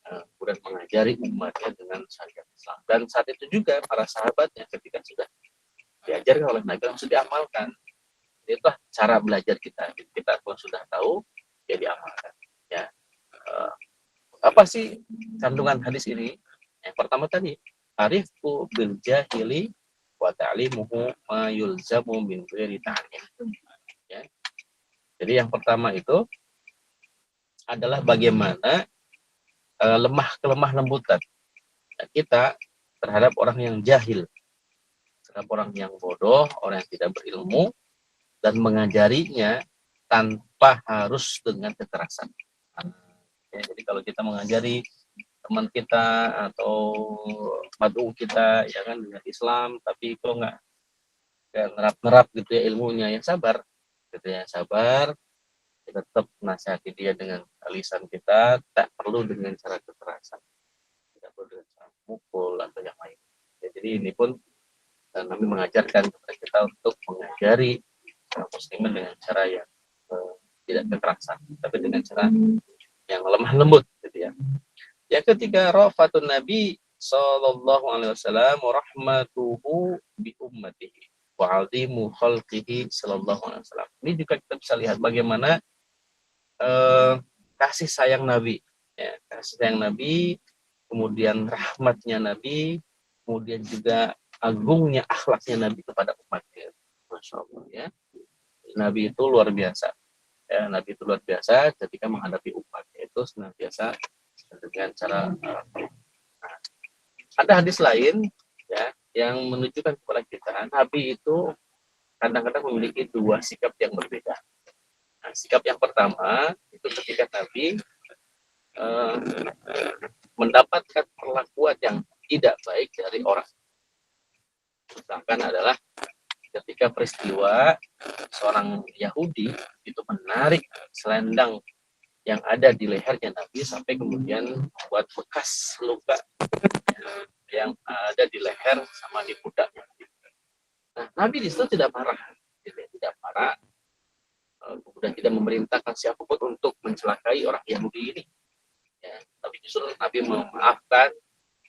kemudian mengajari umatnya dengan syariat Islam. Dan saat itu juga para sahabatnya ketika sudah diajarkan oleh Nabi langsung diamalkan. Itulah cara belajar kita. Kita kalau sudah tahu, ya diamalkan. Ya, apa sih kandungan hadis ini? Yang pertama tadi, arifku bil jahili wa ta'limuhu ma yulzamu min ghairi ta'lim. Ya. Jadi yang pertama itu adalah bagaimana kelemah lembutan kita terhadap orang yang jahil, terhadap orang yang bodoh, orang yang tidak berilmu, dan mengajarinya tanpa harus dengan kekerasan. Ya, jadi kalau kita mengajari teman kita atau madu kita ya kan dengan Islam, tapi kok nggak ngerap-ngerap gitu ya ilmunya, yang sabar gitu ya, sabar, kita tetap nasihati dia dengan lisan kita, tak perlu dengan cara kekerasan, tidak perlu dengan cara mukul atau yang lain ya. Jadi ini pun kami mengajarkan kepada kita untuk mengajari muslimin dengan cara yang tidak kekerasan, tapi dengan cara yang lemah lembut gitu ya. Yang ketiga, rafatun Nabi sallallahu alaihi wasallam wa rahmatuhu bi ummatihi wa 'azimu khalqihi sallallahu alaihi wasallam. Ini juga kita bisa lihat bagaimana kasih sayang Nabi ya, kasih sayang Nabi, kemudian rahmatnya Nabi, kemudian juga agungnya akhlaknya Nabi kepada umatnya. Masya Allah ya. Nabi itu luar biasa. Ya, Nabi itu luar biasa ketika menghadapi umatnya itu senantiasa dengan cara ada hadis lain ya yang menunjukkan kepada kita Nabi itu kadang-kadang memiliki dua sikap yang berbeda. Nah, sikap yang pertama itu ketika Nabi mendapatkan perlakuan yang tidak baik dari orang. Misalkan adalah ketika peristiwa seorang Yahudi itu menarik selendang yang ada di lehernya Nabi sampai kemudian buat bekas luka yang ada di leher sama di pundaknya. Nah, Nabi di situ tidak marah, tidak marah, kemudian tidak memerintahkan siapapun untuk mencelakai orang Yahudi ini. Ya, tapi justru Nabi memaafkan,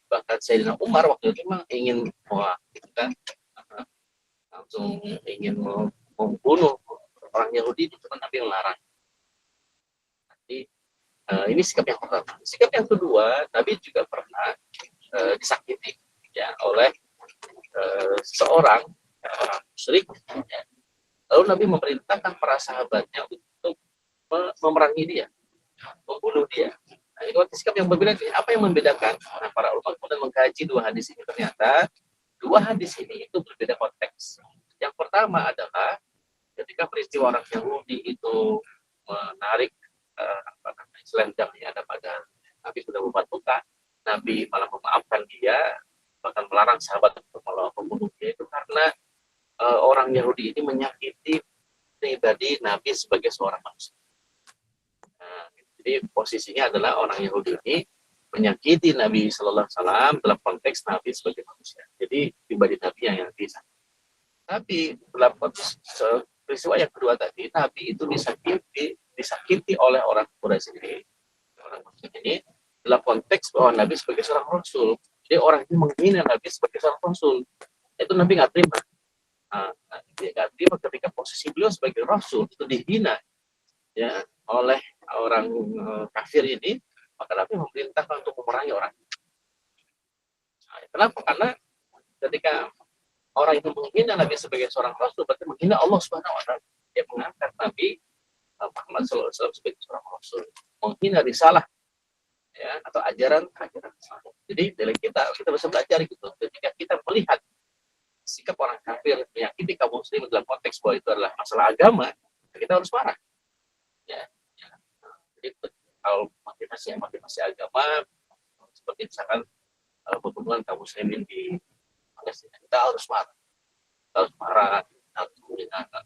bahkan Sayyidina Umar waktu itu memang ingin gitu kan, langsung ingin membunuh orang Yahudi itu, cuma Nabi melarang. Jadi ini sikap yang pertama. Sikap yang kedua, Nabi juga pernah disakiti ya oleh seorang orang musyrik. Ya. Lalu Nabi memerintahkan para sahabatnya untuk memerangi dia, membunuh dia. Nah, itu sikap yang berbeda. Apa yang membedakan? Nah, para ulama kemudian mengkaji dua hadis ini. Ternyata dua hadis ini itu berbeda konteks. Yang pertama adalah ketika peristiwa orang Yahudi itu menarik selendang yang ada pada Nabi sudah membuat luka, Nabi malah memaafkan dia, bahkan melarang sahabat untuk melawan pembunuh dia, itu karena orang Yahudi ini menyakiti pribadi Nabi sebagai seorang manusia. Nah, jadi posisinya adalah orang Yahudi ini menyakiti Nabi Sallallahu Alaihi Wasallam dalam konteks Nabi sebagai manusia. Jadi pribadi Nabi yang bisa. Tapi dalam peristiwa yang kedua tadi, Nabi itu disakiti oleh orang Quraisy ini, orang Muslim ini, dalam konteks bahwa Nabi sebagai seorang Rasul. Jadi orang ini menghina Nabi sebagai seorang Rasul. Itu Nabi nggak terima. Dia nggak terima ketika posisi beliau sebagai Rasul itu dihina ya oleh orang kafir ini, maka Nabi memerintahkan untuk memerangi orang. Nah, kenapa? Karena ketika orang itu menghina Nabi sebagai seorang Rasul, berarti menghina Allah Subhanahu Wa Taala. Dia mengangkat Nabi Muhammad SAW sebagai seorang Rasul, menghina risalah ya atau ajaran. Jadi dari kita bisa belajar gitu. Ketika kita melihat sikap orang kafir menyakiti kaum muslim dalam konteks bahwa itu adalah masalah agama, kita harus marah. Ya. Jadi kalau motivasi agama seperti misalkan pembunuhan kaum muslimin di Palestina, kita harus marah. Kita harus marah, kita harus menggunakan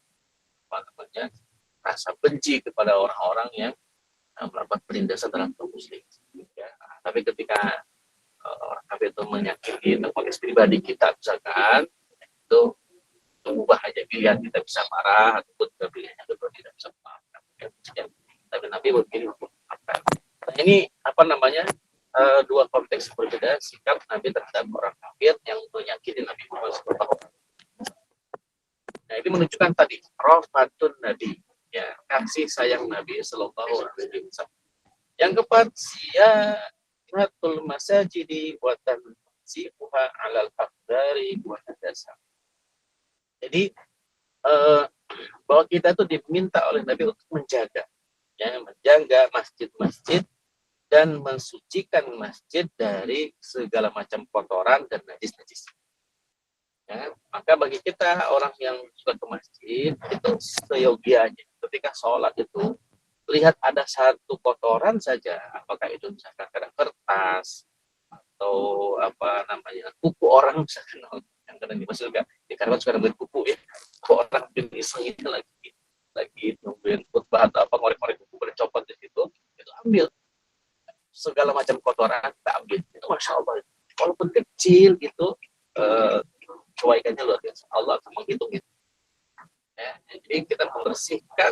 rasa benci kepada orang-orang yang melakukan penindasan terhadap kaum muslim. Ya. Tapi ketika orang kafir itu menyakiti konteks pribadi kita, misalkan itu mengubah aja pilihan, kita bisa marah ataupun pilihannya kedua tidak bisa memaafkan. Tapi Nabi begini memaafkan. Nah, ini apa namanya dua konteks berbeda sikap Nabi terhadap orang kafir yang menyakiti Nabi Muhammad SAW. Nah, ini menunjukkan tadi rahmatun Nabi, ya, kasih sayang Nabi Sallallahu Alaihi Wasallam. Yang keempat, siyatul masajidi wa tansifuha 'alal aqdari wa hadasa. Jadi bahwa kita tuh diminta oleh Nabi untuk menjaga, ya, menjaga masjid-masjid dan mensucikan masjid dari segala macam kotoran dan najis-najis. Ya, maka bagi kita orang yang suka ke masjid itu seyogianya ketika sholat itu lihat ada satu kotoran saja, apakah itu misalkan kadang kertas atau apa namanya kuku orang misalkan yang kadang dimaksudkan di karena suka nungguin kuku ya, orang iseng itu lagi nungguin khutbah atau apa ngorek-ngorek kuku bercopot di situ, itu ambil segala macam kotoran kita ambil, itu masya Allah walaupun kecil gitu kebaikannya luar biasa. Allah akan menghitung itu. Ya, jadi kita membersihkan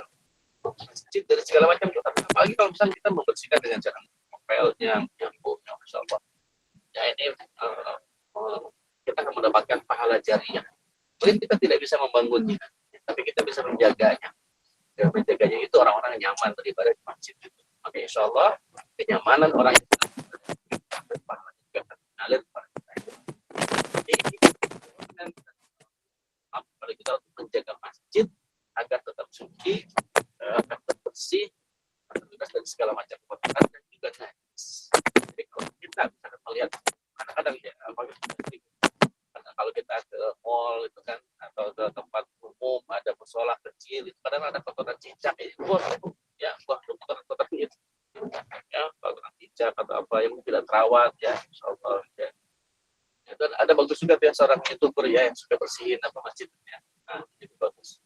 masjid dari segala macam kotoran. Apalagi kalau misalnya kita membersihkan dengan cara ngepelnya, nyampurnya, masya Allah. Ya ini kita akan mendapatkan pahala jariah. Mungkin kita tidak bisa membangunnya, tapi kita bisa menjaganya. Dan menjaganya itu orang-orang yang nyaman beribadah di masjid itu. Maka insya Allah kenyamanan orang itu pahala juga akan mengalir pada kita. Pada kita untuk menjaga masjid agar tetap suci, agar tetap bersih, terbebas dari segala macam kotoran dan juga najis. Jadi kalau kita bisa melihat kadang-kadang ya, kalau kita ke mall itu kan atau ke tempat umum ada musola kecil itu kadang ada kotoran cicak ya kotoran itu ya kotoran cicak atau apa yang tidak terawat ya insyaallah ya. Dan ada bagus juga ya seorang YouTuber ya yang suka bersihin apa masjidnya. Nah, itu bagus.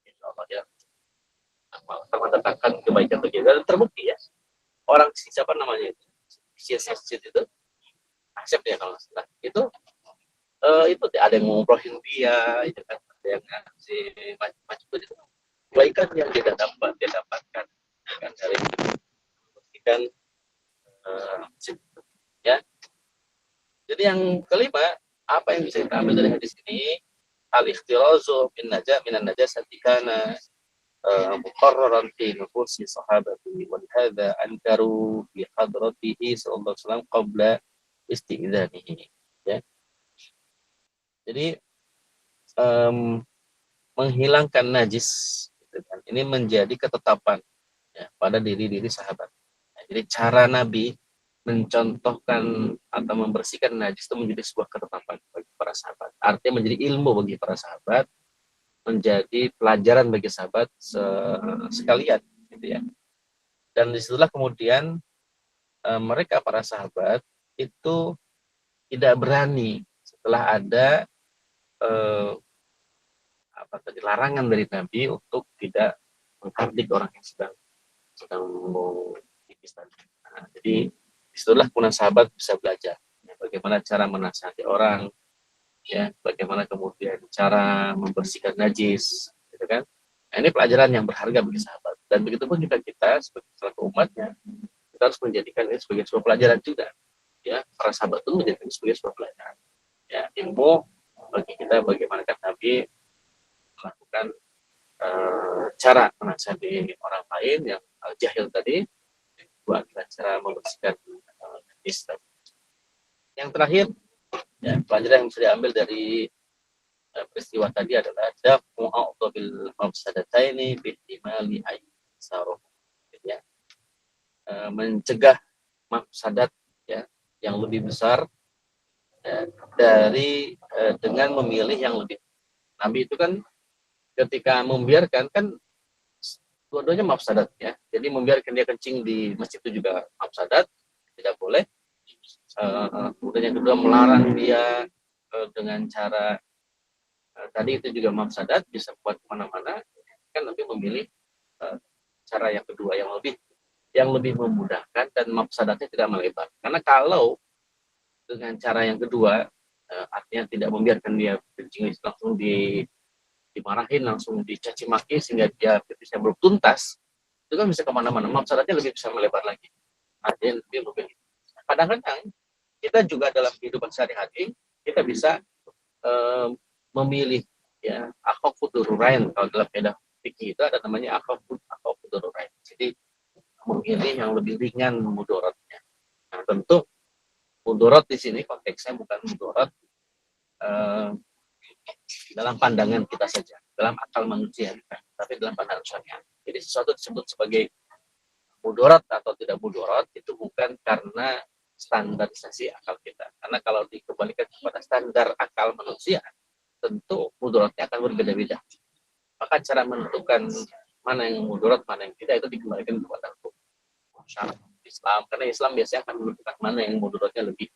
Insyaallah ya. Akan mendatangkan kebaikan bagi kita. Dan terbukti ya. Orang siapa namanya itu? Masjid itu Asep ya kalau salah. Itu ada yang ngumrohin dia, itu kan ada yang ngasih macam-macam itu. Kebaikan yang dia dapatkan kan dari membersihkan ya. Jadi yang kelima, apa yang bisa kita ambil dari hadis ini? Al-ikhtirazu minan najasati kana muqarraran fi nufusi sahabati wa hadza ankaru bi hadratihi sallallahu alaihi wasallam qabla isti'dzanihi. Ya. Jadi menghilangkan najis gitu kan. Ini menjadi ketetapan ya, pada diri-diri sahabat. Nah, jadi cara Nabi mencontohkan atau membersihkan najis itu menjadi sebuah ketetapan bagi para sahabat. Artinya menjadi ilmu bagi para sahabat, menjadi pelajaran bagi sahabat sekalian, gitu ya. Dan disitulah kemudian mereka para sahabat itu tidak berani setelah ada larangan dari Nabi untuk tidak menghardik orang yang sedang mau tipis tadi. Nah, jadi disitulah kemudian sahabat bisa belajar ya, bagaimana cara menasihati orang, ya, bagaimana kemudian cara membersihkan najis, gitu kan? Nah, ini pelajaran yang berharga bagi sahabat. Dan begitu pun juga kita sebagai selaku umatnya, kita harus menjadikan ini sebagai sebuah pelajaran juga. Ya, para sahabat itu menjadikan sebagai sebuah pelajaran. Ya, ilmu bagi kita bagaimana kan Nabi melakukan cara menasihati orang lain yang jahil tadi, buat cara membersihkan najis tadi. Yang terakhir, ya, pelajaran yang bisa diambil dari peristiwa tadi adalah dafu a'dhabil mafsadataini bi ihtimali aisaruh. Ya. Mencegah mafsadat ya yang lebih besar ya, dari dengan memilih yang lebih. Nabi itu kan ketika membiarkan kan dua-duanya mafsadat ya. Jadi membiarkan dia kencing di masjid itu juga mafsadat, tidak boleh. Kemudian yang kedua melarang dia dengan cara tadi itu juga mafsadat, bisa buat kemana-mana. Kan Nabi memilih cara yang kedua yang lebih memudahkan dan mafsadatnya tidak melebar. Karena kalau dengan cara yang kedua artinya tidak membiarkan dia kencing langsung dimarahin, langsung dicaci maki sehingga dia bisa belum tuntas, itu kan bisa kemana-mana, mafsadatnya lebih bisa melebar lagi. Artinya lebih Kadang-kadang kita juga dalam kehidupan sehari-hari kita bisa eh, memilih ya akhafudururain. Kalau dalam beda fikih itu ada namanya akhafudururain. Jadi memilih yang lebih ringan mudaratnya. Nah, tentu mudarat di sini konteksnya bukan mudarat eh, dalam pandangan kita saja, dalam akal manusia, tapi dalam pandangan syariat. Jadi sesuatu disebut sebagai mudarat atau tidak mudarat itu bukan karena standarisasi akal kita. Karena kalau dikembalikan kepada standar akal manusia, tentu mudaratnya akan berbeda-beda. Maka cara menentukan mana yang mudarat, mana yang tidak itu dikembalikan kepada hukum syariat Islam. Karena Islam biasanya akan menentukan mana yang mudaratnya lebih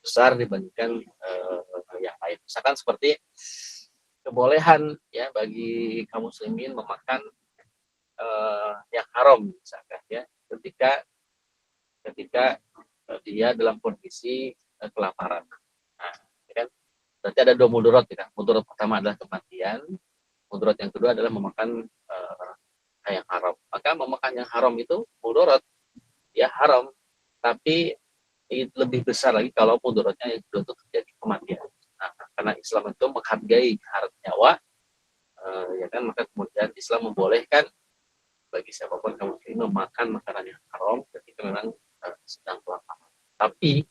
besar dibandingkan yang lain. Misalkan seperti kebolehan ya bagi kaum muslimin memakan yang haram misalkan ya ketika dia dalam kondisi kelaparan. Nah, ya kan? Berarti ada dua mudarat ya. Mudarat pertama adalah kematian, mudarat yang kedua adalah memakan yang haram. Maka memakan yang haram itu mudarat ya haram, tapi lebih besar lagi kalau mudaratnya itu terjadi kematian. Nah, karena Islam itu menghargai harta nyawa, ya kan, maka kemudian Islam membolehkan bagi siapapun kaum muslimin memakan makanan yang haram ketika memang sedang kelaparan. Tapi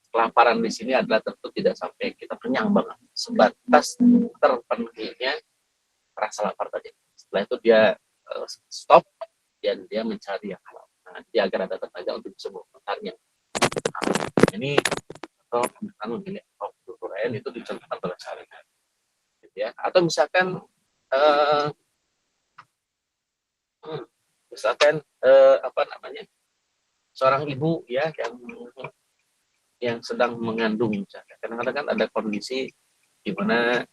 kelaparan di sini adalah tentu tidak sampai kita kenyang banget, sebatas terpenuhinya rasa lapar tadi. Setelah itu dia stop dan dia mencari yang halal. Nah, dia agar ada tenaga untuk bisa memutarnya. Nah, ini atau memilih Quran itu dicontohkan oleh syariat. Gitu ya. Atau misalkan apa namanya seorang ibu ya yang sedang mengandung misalkan. Kadang-kadang kan ada kondisi di mana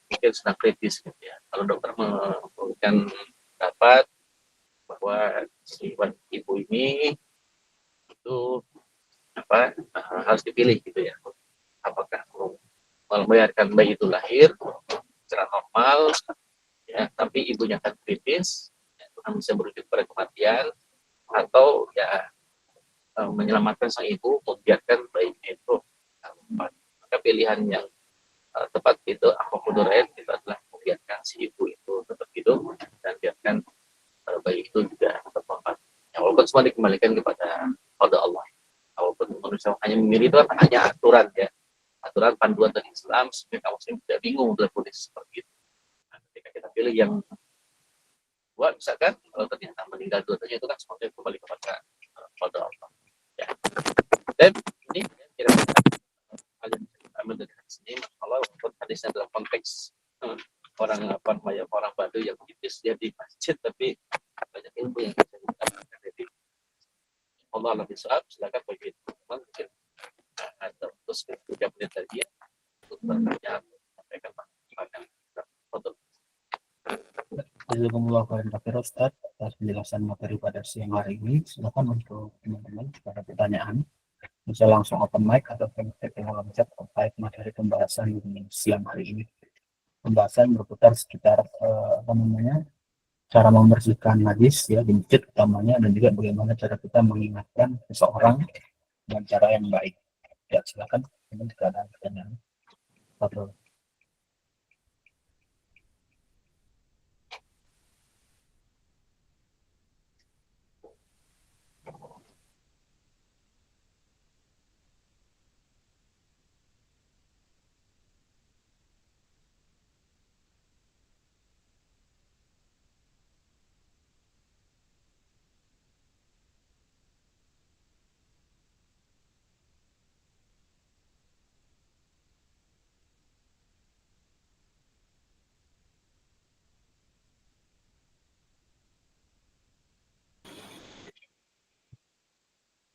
mungkin sedang kritis gitu ya. Kalau dokter memberikan pendapat bahwa si ibu ini itu apa harus dipilih gitu ya. Apakah membiarkan bayi itu lahir secara normal ya, tapi ibunya akan kritis, ya, Tuhan bisa berujung pada kematian, atau ya menyelamatkan sang ibu, membiarkan bayinya itu maka pilihan yang tepat itu akhafudurain itu adalah membiarkan si ibu itu tetap hidup dan biarkan bayi itu juga tetap wafat. Ya, walaupun semua dikembalikan kepada Allah. Walaupun manusia hanya memilih itu kan hanya aturan ya, aturan panduan dari Islam supaya kaum muslim tidak bingung dalam kondisi seperti itu. Nah, ketika kita pilih yang dua, misalkan kalau ternyata meninggal dua-duanya itu kan semuanya kembali kepada Allah. Ya. Dan ini kira-kira hal yang kita ambil dari hadis ini, kalau hadisnya dalam konteks orang orang Baduy yang tipis dia di masjid tapi banyak ilmu yang bisa didapatkan dari Allah lebih soal. Silakan bagi teman-teman mungkin ada terus 3 menit tadi ya untuk bertanya sampaikan foto. Jazakumullah khairan katsira Ustaz atas penjelasan materi pada siang hari ini. Silakan untuk teman-teman jika ada pertanyaan bisa langsung open mic atau ketik di kolom chat terkait materi pembahasan di siang hari ini. Pembahasan berputar sekitar apa namanya cara membersihkan najis ya di masjid utamanya, dan juga bagaimana cara kita mengingatkan seseorang dengan cara yang baik. Ya silakan jika ada pertanyaan. Fadhol.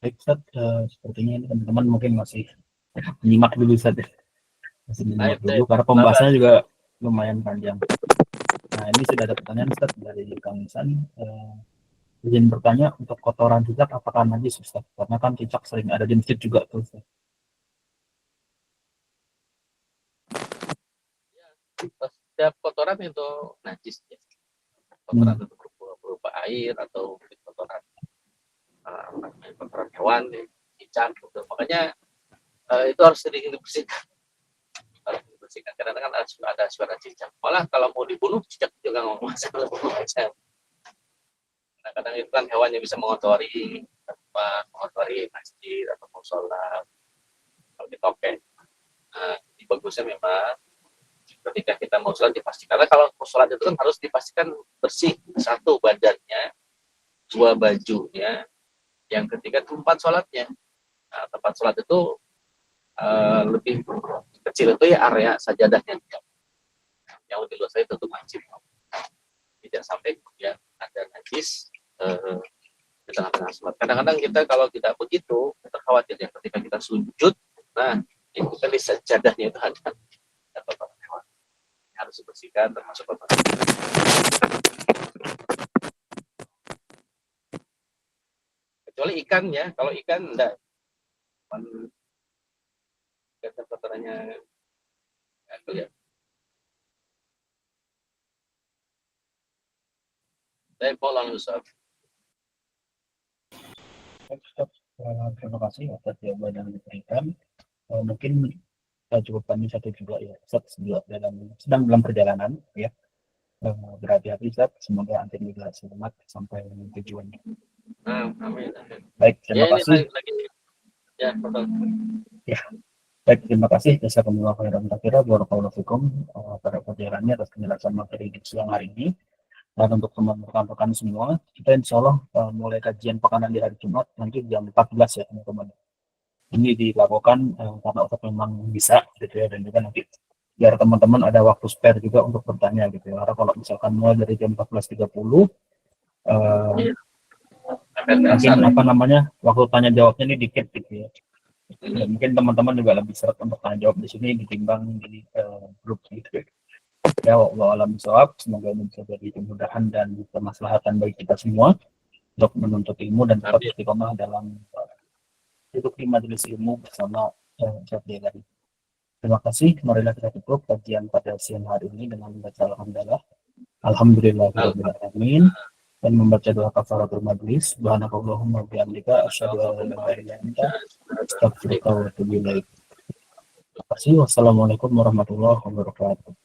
Baik, Ustaz, sepertinya ini teman-teman mungkin masih menyimak dulu Ustaz, masih menyimak dulu karena pembahasannya juga lumayan panjang. Nah ini sudah ada pertanyaan Ustaz dari Kang Isan. Izin bertanya, untuk kotoran cicak apakah najis Ustaz? Karena kan cicak sering ada di masjid juga tuh Ustaz. Setiap kotoran itu najis ya. Kotoran itu berupa air atau kotoran kotoran hewan ya. cicak gitu. Makanya itu harus sering dibersihkan. Harus dibersihkan karena kan ada suara cicak. Malah kalau mau dibunuh cicak juga nggak masalah. Kadang-kadang itu kan hewan yang bisa mengotori tempat, mengotori masjid atau musola, kalau di topeng. Nah, jadi bagusnya memang ketika kita mau sholat dipastikan. Karena kalau mau sholat itu kan harus dipastikan bersih, satu badannya, dua bajunya, yang ketiga tempat sholatnya. Nah, tempat sholat itu lebih kecil itu ya area sajadahnya. Yang lebih luas itu tutup wajib. Tidak sampai kemudian ada najis di tengah-tengah sholat. Kadang-kadang kita kalau tidak begitu, kita khawatir ya ketika kita sujud, nah itu kan di sajadahnya itu ada kotoran hewan. Harus dibersihkan termasuk kotoran. Kecuali ikan ya, kalau ikan enggak. Kotorannya enggak kelihatan. Saya pola Ustaz. Terima kasih atas jawaban yang diberikan. Mungkin saya cukupkan di satu juga ya, Ustaz sedang dalam perjalanan ya. Berhati-hati Ustaz, semoga anti juga selamat sampai tujuan. Amin. Baik, terima kasih. Ya, betul. Ya. Baik, terima kasih. Jazakumullah khairan katsiran. Barakallahu fikum pada perjalanannya atas penjelasan materi di siang hari ini. Dan untuk teman-teman semua, kita insya Allah mulai kajian pekanan di hari Jumat nanti jam 14 ya teman-teman. Ini dilakukan karena Ustaz memang bisa gitu ya, dan juga nanti biar teman-teman ada waktu spare juga untuk bertanya gitu ya. Karena kalau misalkan mulai dari jam 14.30 mungkin waktu tanya jawabnya ini dikit gitu ya. Dan mungkin teman-teman juga lebih seret untuk tanya jawab di sini ditimbang di grup gitu ya. Ya, wallahu a'lam bishawab. Semoga ini bisa jadi kemudahan dan kemaslahatan bagi kita semua untuk menuntut ilmu dan tetap istiqomah dalam duduk di majelis ilmu bersama Ustaz Delari. Terima kasih. Marilah kita tutup kajian pada siang hari ini dengan membaca Alhamdulillahirabbil alamin dan membaca doa kafaratul majlis. Subhanakallahumma wa bihamdika asyhadu an la ilaha illa anta astaghfiruka wa atubu ilaik. Terima kasih. Wassalamualaikum warahmatullahi wabarakatuh.